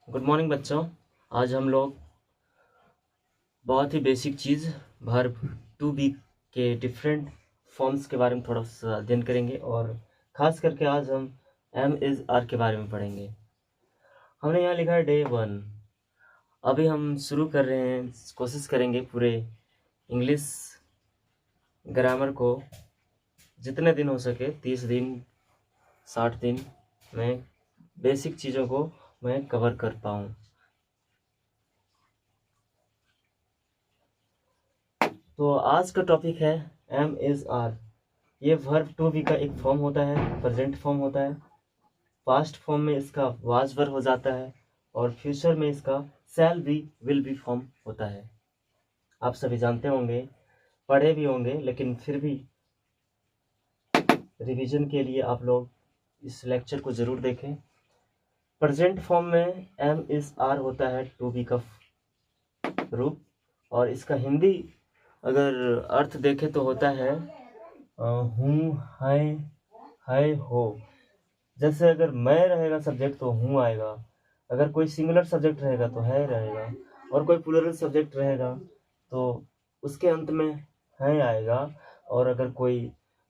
Good morning बच्चों। आज हम लोग बहुत ही बेसिक चीज़ वर्ब टू बी के डिफरेंट फॉर्म्स के बारे में थोड़ा सा अध्ययन करेंगे और ख़ास करके आज हम एम इज़ आर के बारे में पढ़ेंगे। हमने यहाँ लिखा है डे 1। अभी हम शुरू कर रहे हैं, कोशिश करेंगे पूरे इंग्लिश ग्रामर को जितने दिन हो सके 30 दिन 60 दिन में बेसिक चीज़ों को मैं कवर कर पाऊँ। तो आज का टॉपिक है एम इज़ आर। ये वर्ब टू बी का एक फॉर्म होता है, प्रेजेंट फॉर्म होता है। पास्ट फॉर्म में इसका वाज वर्ब हो जाता है और फ्यूचर में इसका shall be will be form होता है। आप सभी जानते होंगे, पढ़े भी होंगे, लेकिन फिर भी रिवीजन के लिए आप लोग इस लेक्चर को ज़रूर देखें। प्रेजेंट फॉर्म में एम इज़ आर होता है टू बी का रूप, और इसका हिंदी अगर अर्थ देखें तो होता है हूँ, है, हो। जैसे अगर मैं रहेगा सब्जेक्ट तो हूँ आएगा, अगर कोई सिंगुलर सब्जेक्ट रहेगा तो है रहेगा, और कोई प्लूरल सब्जेक्ट रहेगा तो उसके अंत में है आएगा। और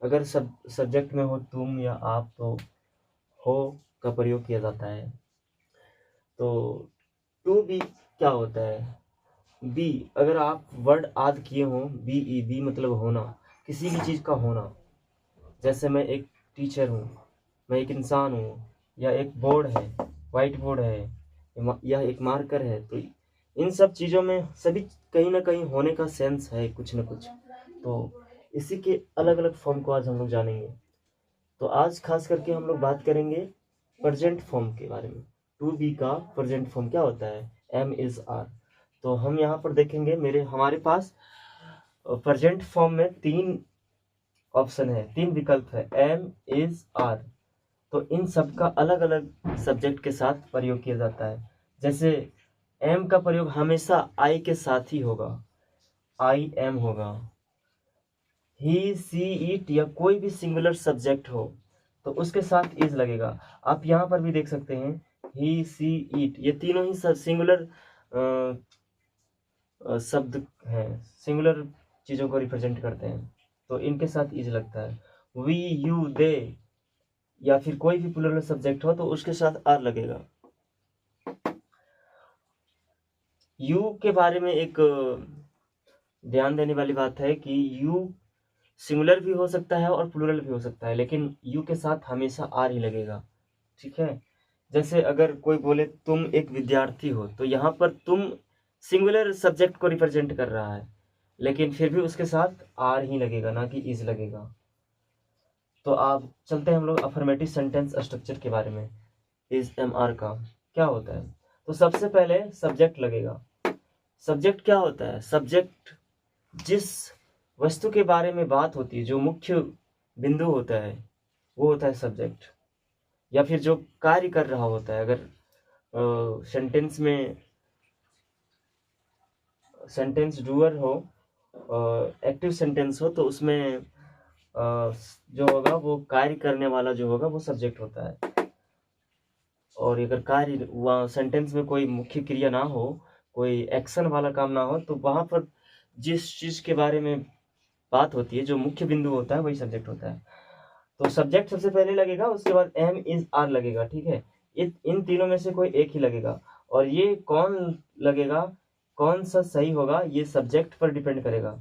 अगर सब्जेक्ट में हो तुम या आप तो हो का प्रयोग किया जाता है। तो टू बी क्या होता है? बी, अगर आप वर्ड आद किए हो, बी मतलब होना, किसी भी चीज़ का होना। जैसे मैं एक टीचर हूँ, मैं एक इंसान हूँ, या एक बोर्ड है, वाइट बोर्ड है, या एक मार्कर है, तो इन सब चीज़ों में सभी कहीं ना कहीं होने का सेंस है कुछ न कुछ। तो इसी के अलग अलग फॉर्म को आज हम लोग जानेंगे। तो आज खास करके हम लोग बात करेंगे प्रेजेंट फॉर्म के बारे में। टू बी का प्रेजेंट फॉर्म क्या होता है? Am is are. तो हम यहाँ पर देखेंगे, हमारे पास प्रेजेंट फॉर्म में तीन ऑप्शन है, तीन विकल्प है, एम इज आर। तो इन सब का अलग अलग सब्जेक्ट के साथ प्रयोग किया जाता है। जैसे एम का प्रयोग हमेशा आई के साथ ही होगा, आई एम होगा। ही सी इट या कोई भी सिंगुलर सब्जेक्ट हो तो उसके साथ इज लगेगा। आप यहाँ पर भी देख सकते हैं, ही सी इट, ये तीनों ही सिंगुलर शब्द हैं, सिंगुलर चीज़ों को रिप्रेजेंट करते हैं, तो इनके साथ इज लगता है। वी, यू, दे, या फिर कोई भी प्लूरल सब्जेक्ट हो तो उसके साथ आर लगेगा। यू के बारे में एक ध्यान देने वाली बात है कि यू सिंगुलर भी हो सकता है और प्लूरल भी हो सकता है, लेकिन यू के साथ हमेशा आर ही लगेगा। ठीक है। जैसे अगर कोई बोले तुम एक विद्यार्थी हो, तो यहाँ पर तुम सिंगुलर सब्जेक्ट को रिप्रेजेंट कर रहा है, लेकिन फिर भी उसके साथ आर ही लगेगा, ना कि इज लगेगा। तो आप चलते हैं हम लोग अफर्मेटिव सेंटेंस स्ट्रक्चर के बारे में। इज एम आर का क्या होता है? तो सबसे पहले सब्जेक्ट लगेगा। सब्जेक्ट क्या होता है? सब्जेक्ट जिस वस्तु के बारे में बात होती है, जो मुख्य बिंदु होता है, वो होता है सब्जेक्ट। या फिर जो कार्य कर रहा होता है। अगर सेंटेंस में सेंटेंस डूअर हो, एक्टिव सेंटेंस हो, तो उसमें जो होगा वो कार्य करने वाला जो होगा वो सब्जेक्ट होता है। और अगर कार्य वहाँ सेंटेंस में कोई मुख्य क्रिया ना हो, कोई एक्शन वाला काम ना हो, तो वहाँ पर जिस चीज़ के बारे में बात होती है, जो मुख्य बिंदु होता है, वही सब्जेक्ट होता है। तो सब्जेक्ट सबसे पहले लगेगा, उसके बाद एम इज आर लगेगा। ठीक है। इन तीनों में से कोई एक ही लगेगा, और ये कौन लगेगा, कौन सा सही होगा, ये सब्जेक्ट पर डिपेंड करेगा।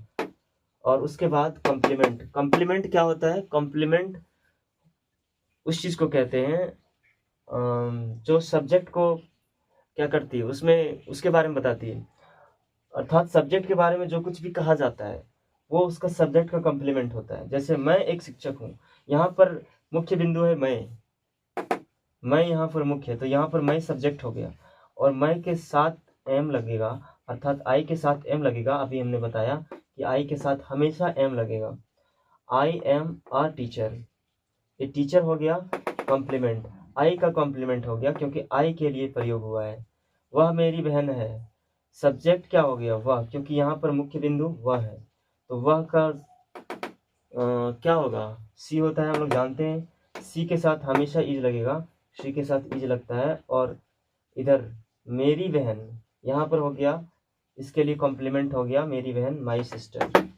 और उसके बाद कॉम्प्लीमेंट। कॉम्प्लीमेंट क्या होता है? कॉम्प्लीमेंट उस चीज़ को कहते हैं जो सब्जेक्ट को क्या करती है, उसमें उसके बारे में बताती है। अर्थात सब्जेक्ट के बारे में जो कुछ भी कहा जाता है वो उसका सब्जेक्ट का कॉम्प्लीमेंट होता है। जैसे मैं एक शिक्षक हूँ, यहाँ पर मुख्य बिंदु है मैं यहाँ पर मुख्य है, तो यहाँ पर मैं सब्जेक्ट हो गया, और मैं के साथ एम लगेगा, अर्थात आई के साथ एम लगेगा। अभी हमने बताया कि आई के साथ हमेशा एम लगेगा। आई एम आ टीचर, ये टीचर हो गया कॉम्प्लीमेंट, आई का कॉम्प्लीमेंट हो गया क्योंकि आई के लिए प्रयोग हुआ है। वह मेरी बहन है, सब्जेक्ट क्या हो गया? वह, क्योंकि यहाँ पर मुख्य बिंदु वह है, तो वह का क्या होगा? सी होता है, हम लोग जानते हैं। सी के साथ हमेशा इज लगेगा, सी के साथ इज लगता है। और इधर मेरी बहन, यहाँ पर हो गया, इसके लिए कॉम्प्लीमेंट हो गया मेरी बहन, माई सिस्टर।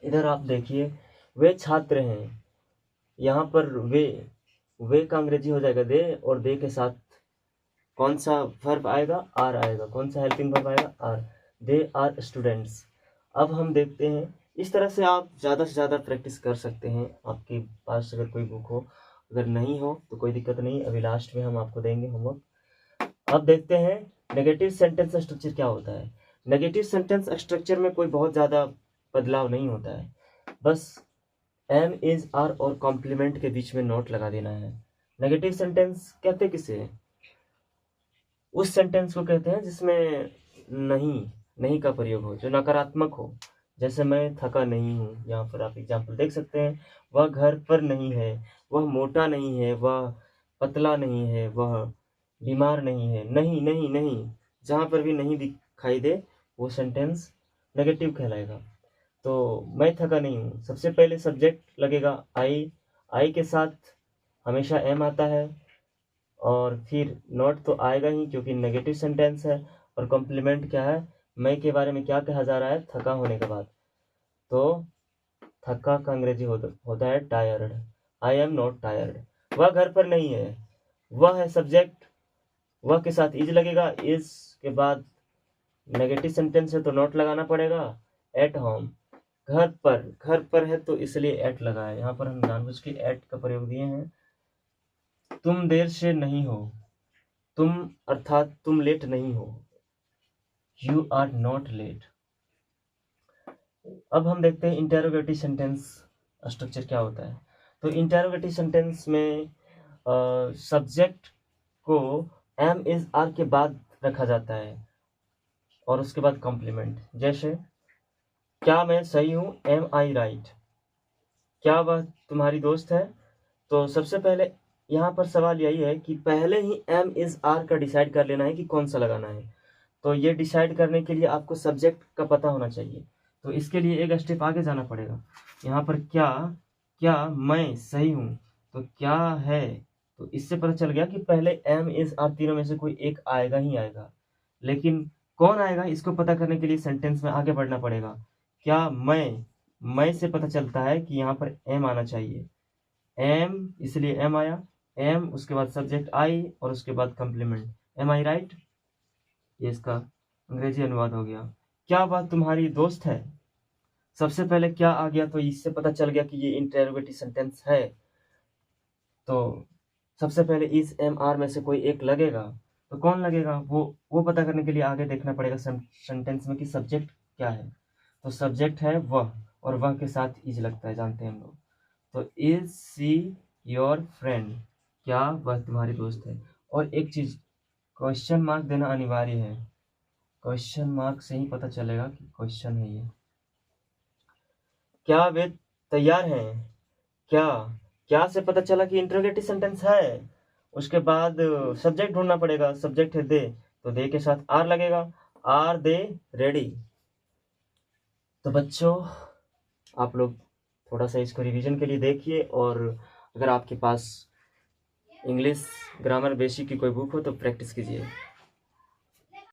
इधर आप देखिए, वे छात्र हैं, यहाँ पर वे का अंग्रेजी हो जाएगा दे, और दे के साथ कौन सा वर्ब आएगा, आर आएगा। कौन सा हेल्पिंग वर्ब आएगा, आर। They are students. अब हम देखते हैं, इस तरह से आप ज़्यादा से ज़्यादा प्रैक्टिस कर सकते हैं। आपके पास अगर कोई बुक हो, अगर नहीं हो तो कोई दिक्कत नहीं, अभी लास्ट में हम आपको देंगे होमवर्क। अब देखते हैं नेगेटिव सेंटेंस स्ट्रक्चर क्या होता है। नेगेटिव सेंटेंस स्ट्रक्चर में कोई बहुत ज़्यादा बदलाव नहीं होता है, बस एम इज आर और कॉम्प्लीमेंट के बीच में नोट लगा देना है। नेगेटिव सेंटेंस कहते किसे, उस सेंटेंस को कहते हैं जिसमें नहीं का प्रयोग हो, जो नकारात्मक हो। जैसे मैं थका नहीं हूँ, यहाँ पर आप एग्जाम्पल देख सकते हैं। वह घर पर नहीं है, वह मोटा नहीं है, वह पतला नहीं है, वह बीमार नहीं है। नहीं नहीं नहीं, जहाँ पर भी नहीं दिखाई दे वो सेंटेंस नेगेटिव कहलाएगा। तो मैं थका नहीं हूँ, सबसे पहले सब्जेक्ट लगेगा आई के साथ हमेशा एम आता है, और फिर नॉट तो आएगा ही क्योंकि नेगेटिव सेंटेंस है। और कॉम्प्लीमेंट क्या है, मैं के बारे में क्या कहा जा रहा है, थका होने के बाद। तो थका का अंग्रेजी होता है tired. I am not tired. वह घर पर नहीं है, वह है सब्जेक्ट, वह के साथ इज लगेगा, इज के बाद नेगेटिव सेंटेंस है तो नॉट लगाना पड़ेगा। एट होम, घर पर है तो इसलिए एट लगा है। यहाँ पर हम जानबूझ के एट का प्रयोग दिए हैं। तुम देर से नहीं हो, तुम अर्थात तुम लेट नहीं हो, यू आर नॉट लेट। अब हम देखते हैं इंटेरोगेटिव सेंटेंस स्ट्रक्चर क्या होता है। तो इंटेरोगेटिव सेंटेंस में सब्जेक्ट को एम इज आर के बाद रखा जाता है और उसके बाद कॉम्प्लीमेंट। जैसे क्या मैं सही हूँ, एम आई राइट। क्या वह तुम्हारी दोस्त है। तो सबसे पहले यहाँ पर सवाल यही है कि पहले ही एम इज आर का डिसाइड कर लेना है कि कौन सा लगाना है। तो ये डिसाइड करने के लिए आपको सब्जेक्ट का पता होना चाहिए। तो इसके लिए एक स्टेप आगे जाना पड़ेगा। यहाँ पर क्या मैं सही हूँ, तो क्या है, तो इससे पता चल गया कि पहले एम इज आर तीनों में से कोई एक आएगा ही आएगा। लेकिन कौन आएगा इसको पता करने के लिए सेंटेंस में आगे बढ़ना पड़ेगा। क्या मैं से पता चलता है कि यहाँ पर एम आना चाहिए। एम, इसलिए एम आया। एम, उसके बाद सब्जेक्ट आई और उसके बाद कंप्लीमेंट। एम आई राइट, ये इसका अंग्रेजी अनुवाद हो गया। क्या वह तुम्हारी दोस्त है। सबसे पहले क्या आ गया, तो इससे पता चल गया कि ये इंटरोगेटिव सेंटेंस है। तो सबसे पहले इस एम आर में से कोई एक लगेगा। तो कौन लगेगा, वो पता करने के लिए आगे देखना पड़ेगा सेंटेंस में कि सब्जेक्ट क्या है। तो सब्जेक्ट है वह, और वह के साथ इज लगता है, जानते हैं हम लोग। तो इज सी योर फ्रेंड, क्या वह तुम्हारी दोस्त है। और एक चीज, क्वेश्चन मार्क देना अनिवार्य है। क्वेश्चन मार्क से ही पता चलेगा कि क्वेश्चन है ये। क्या वे तैयार हैं। क्या से पता चला कि इंटरोगेटिव सेंटेंस है। उसके बाद सब्जेक्ट ढूंढना पड़ेगा। सब्जेक्ट है दे, तो दे के साथ आर लगेगा। Are they ready. तो बच्चों, आप लोग थोड़ा सा इसको रिवीजन के लिए देखिए, और अगर आपके पास इंग्लिश ग्रामर बेसिक की कोई बुक हो तो प्रैक्टिस कीजिए।